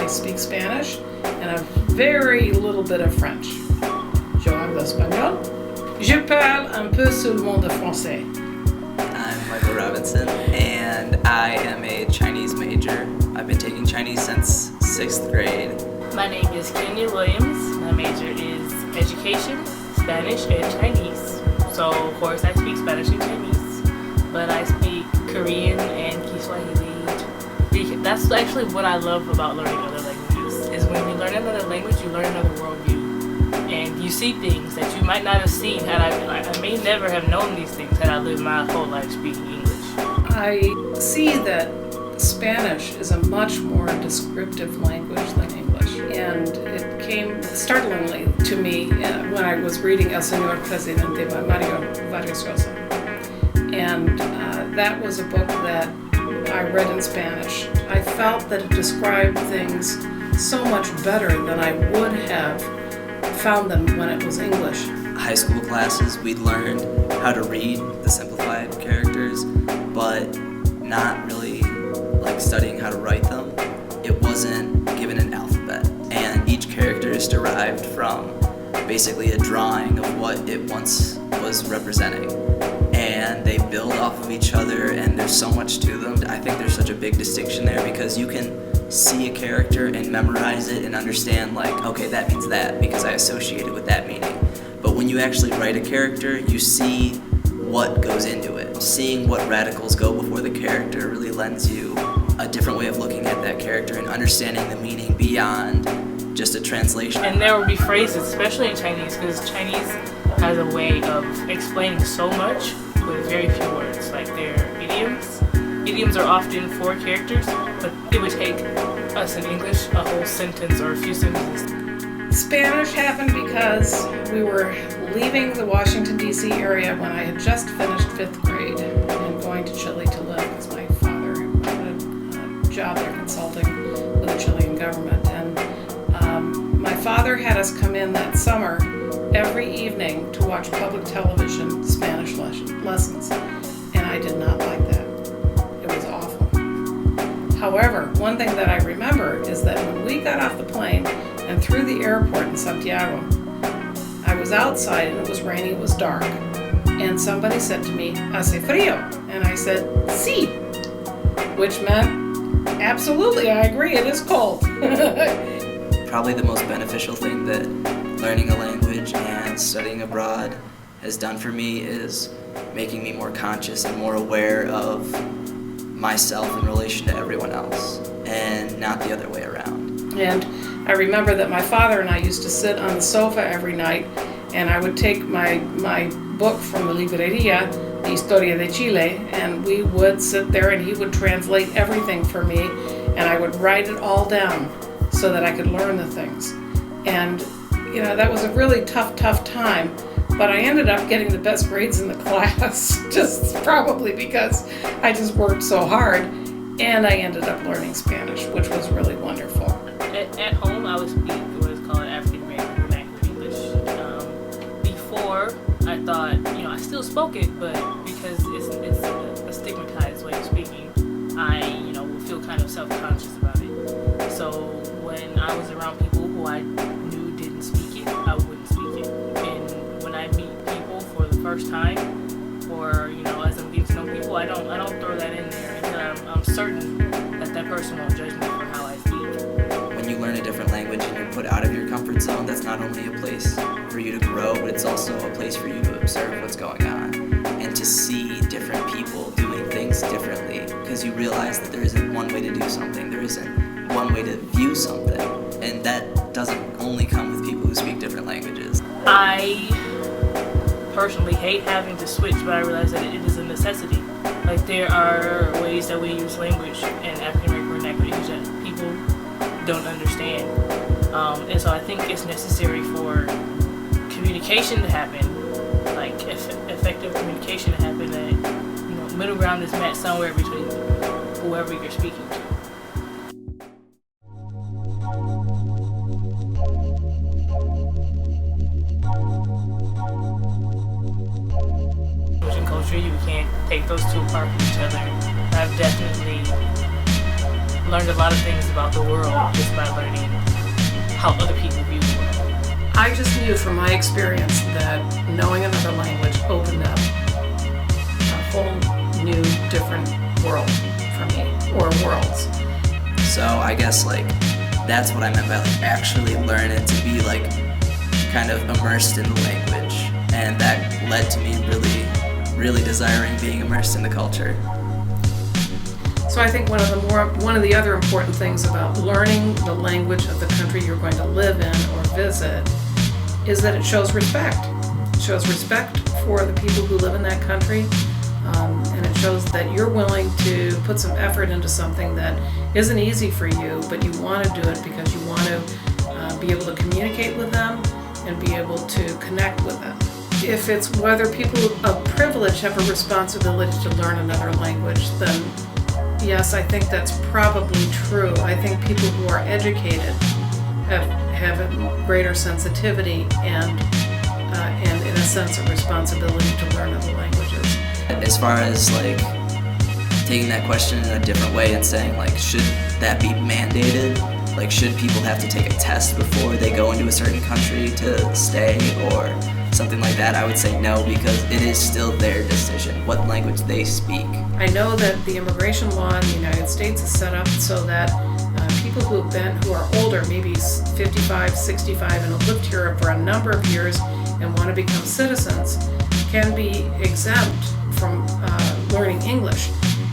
I speak Spanish and a very little bit of French. Je hablo español. Je parle un peu seulement de français. I'm Michael Robinson, and I am a Chinese major. I've been taking Chinese since 6th grade. My name is Kenya Williams. My major is Education, Spanish, and Chinese. So, of course, I speak Spanish and Chinese, but I speak Korean and Kiswahili. That's actually what I love about learning other languages, is when you learn another language, you learn another worldview. And you see things that you might not have seen had I may never have known these things had I lived my whole life speaking English. I see that Spanish is a much more descriptive language than English. And it came startlingly to me when I was reading El Señor Presidente by Mario Vargas Llosa. And that was a book that I read in Spanish. I felt that it described things so much better than I would have found them when it was English. High school classes, we learned how to read the simplified characters, but not really like studying how to write them. It wasn't given an alphabet, and each character is derived from basically a drawing of what it once was representing. And they build off of each other, and there's so much to them. I think there's such a big distinction there, because you can see a character and memorize it and understand, like, okay, that means that because I associate it with that meaning. But when you actually write a character, you see what goes into it. Seeing what radicals go before the character really lends you a different way of looking at that character and understanding the meaning beyond just a translation. And there will be phrases, especially in Chinese, because Chinese has a way of explaining so much with very few words. Like their idioms. Idioms are often for characters, but it would take us in English a whole sentence or a few sentences. Spanish happened because we were leaving the Washington, D.C. area when I had just finished 5th grade and going to Chile to live, because my father had a job there consulting with the Chilean government. And my father had us come in that summer every evening to watch public television Spanish lessons, and I did not like that. It was awful. However, one thing that I remember is that when we got off the plane and through the airport in Santiago, I was outside and it was raining, it was dark, and somebody said to me, "Hace frío," and I said, "Sí," which meant, absolutely, I agree, it is cold. Probably the most beneficial thing that learning a language and studying abroad has done for me is making me more conscious and more aware of myself in relation to everyone else, and not the other way around. And I remember that my father and I used to sit on the sofa every night, and I would take my book from the libreria, the Historia de Chile, and we would sit there and he would translate everything for me, and I would write it all down so that I could learn the things. And you know, that was a really tough time, but I ended up getting the best grades in the class, just probably because I just worked so hard, and I ended up learning Spanish, which was really wonderful. At home, I would speak what is called African American vernacular English. Before, I thought, I still spoke it, but because it's a stigmatized way of speaking, I, would feel kind of self-conscious about it. So when I was around people who I knew didn't speak it, I wouldn't speak it. And when I meet people for the first time, or as I'm getting to know people, I don't throw that in there until I'm certain that person won't judge me for how I speak. When you learn a different language and you're put out of your comfort zone, that's not only a place for you to grow, but it's also a place for you to observe what's going on and to see different people doing things differently, because you realize that there isn't one way to do something, there isn't one way to view something, and that doesn't only come with people who speak different languages. I personally hate having to switch, but I realize that it is a necessity. Like, there are ways that we use language in African American vernacular English that people don't understand. And so I think it's necessary for communication to happen, like effective communication to happen, that middle ground is met somewhere between whoever you're speaking to. In culture, you can't take those two apart from each other. I've definitely learned a lot of things about the world just by learning how other people view the world. I just knew from my experience that knowing another language opened up a whole new, different world for me, or worlds. So I guess like that's what I meant by like actually learn it, to be like kind of immersed in the language, and that led to me really desiring being immersed in the culture. So I think one of the other important things about learning the language of the country you're going to live in or visit is that it shows respect. It shows respect for the people who live in that country, and it shows that you're willing to put some effort into something that isn't easy for you, but you want to do it because you want to be able to communicate with them and be able to connect with them. If it's whether people of privilege have a responsibility to learn another language, then yes, I think that's probably true. I think people who are educated have a greater sensitivity and in a sense a responsibility to learn other languages. As far as like taking that question in a different way and saying like, should that be mandated? Like, should people have to take a test before they go into a certain country to stay or something like that? I would say no, because it is still their decision what language they speak. I know that the immigration law in the United States is set up so that people who are older, maybe 55, 65, and have lived here for a number of years and want to become citizens, can be exempt from learning English.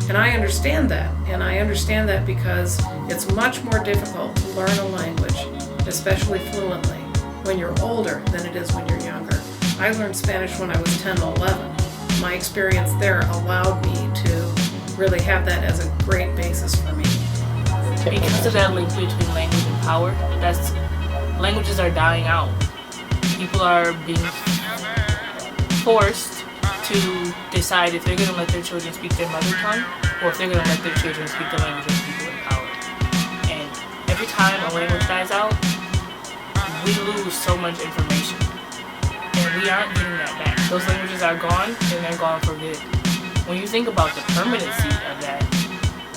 And I understand that. And I understand that because it's much more difficult to learn a language, especially fluently, when you're older than it is when you're younger. I learned Spanish when I was 10 or 11. My experience there allowed me to really have that as a great basis for me. Because of that link between language and power, languages are dying out. People are being forced to decide if they're going to let their children speak their mother tongue or if they're going to let their children speak the language of people in power. And every time a language dies out, we lose so much information. And we aren't getting that back. Those languages are gone, and they're gone for good. When you think about the permanency of that,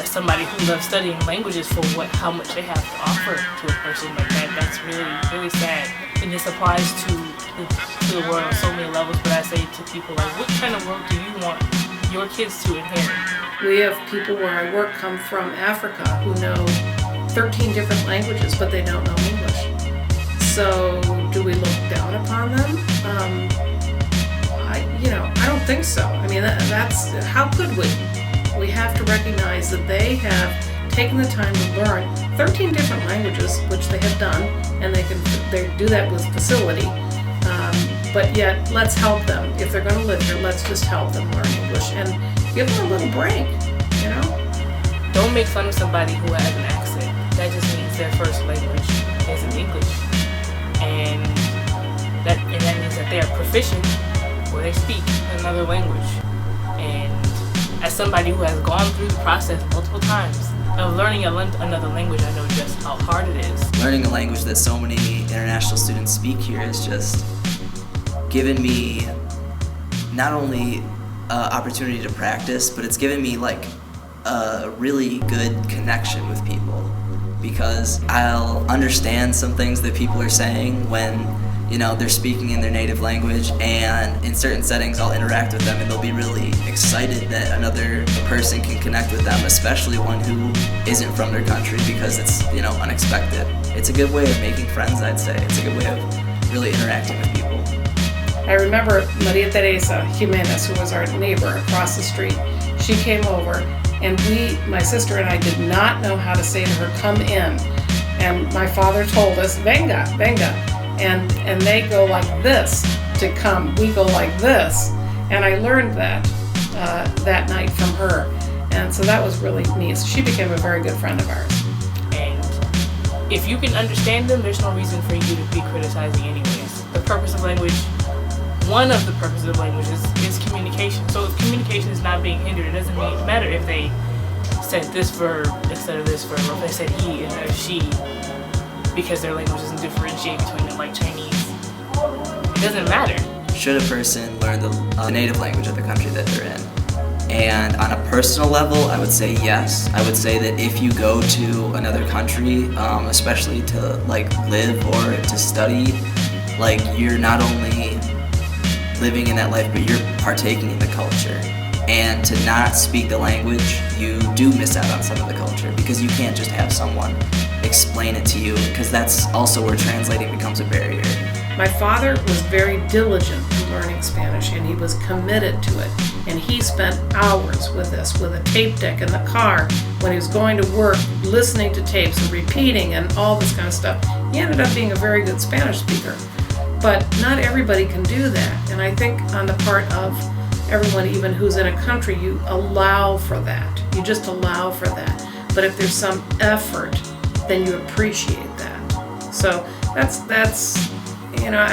as somebody who loves studying languages for how much they have to offer to a person like that, that's really, really sad. And this applies to the world on so many levels, but I say to people, like, what kind of world do you want your kids to inherit? We have people where I work come from Africa who know 13 different languages, but they don't know English. So do we look down upon them? I don't think so. I mean, that's how could we? We have to recognize that they have taken the time to learn 13 different languages, which they have done, and they do that with facility. But yet, let's help them. If they're going to live here, let's just help them learn English and give them a little break. Don't make fun of somebody who has an accent. That just means their first language isn't English, and that means that they are proficient or they speak another language. And as somebody who has gone through the process multiple times of learning another language, I know just how hard it is. Learning a language that so many international students speak here has just given me not only opportunity to practice, but it's given me like a really good connection with people, because I'll understand some things that people are saying when they're speaking in their native language, and in certain settings I'll interact with them and they'll be really excited that another person can connect with them, especially one who isn't from their country, because it's unexpected. It's a good way of making friends, I'd say. It's a good way of really interacting with people. I remember Maria Teresa Jimenez, who was our neighbor across the street. She came over, and my sister and I did not know how to say to her, "Come in." And my father told us, "Venga, venga." And they go like this to come. We go like this. And I learned that night from her. And so that was really neat. So she became a very good friend of ours. And if you can understand them, there's no reason for you to be criticizing anyways. The purpose of language, one of the purposes of language is communication. So if communication is not being hindered, it doesn't matter if they said this verb instead of this verb, or if they said he instead of she, because their language doesn't differentiate between them like Chinese. It doesn't matter. Should a person learn the native language of the country that they're in? And on a personal level, I would say yes. I would say that if you go to another country, especially to like live or to study, like you're not only living in that life, but you're partaking in the culture. And to not speak the language, you do miss out on some of the culture because you can't just have someone explain it to you, because that's also where translating becomes a barrier. My father was very diligent in learning Spanish, and he was committed to it. And he spent hours with this, with a tape deck in the car when he was going to work, listening to tapes and repeating and all this kind of stuff. He ended up being a very good Spanish speaker. But not everybody can do that. And I think on the part of everyone, even who's in a country, you allow for that. You just allow for that. But if there's some effort, then you appreciate that. So that's you know,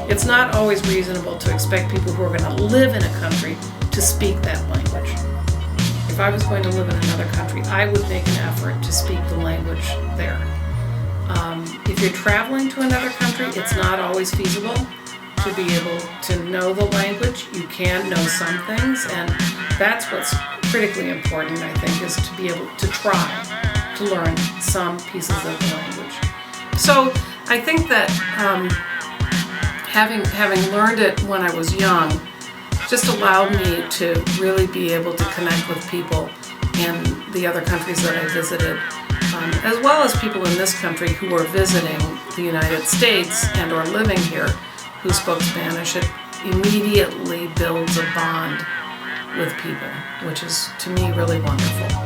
it's not always reasonable to expect people who are going to live in a country to speak that language. If I was going to live in another country, I would make an effort to speak the language there. If you're traveling to another country, it's not always feasible to be able to know the language. You can know some things, and that's what's critically important, I think, is to be able to try to learn some pieces of the language. So I think that having learned it when I was young just allowed me to really be able to connect with people in the other countries that I visited, as well as people in this country who were visiting the United States and or living here who spoke Spanish. It immediately builds a bond with people, which is, to me, really wonderful.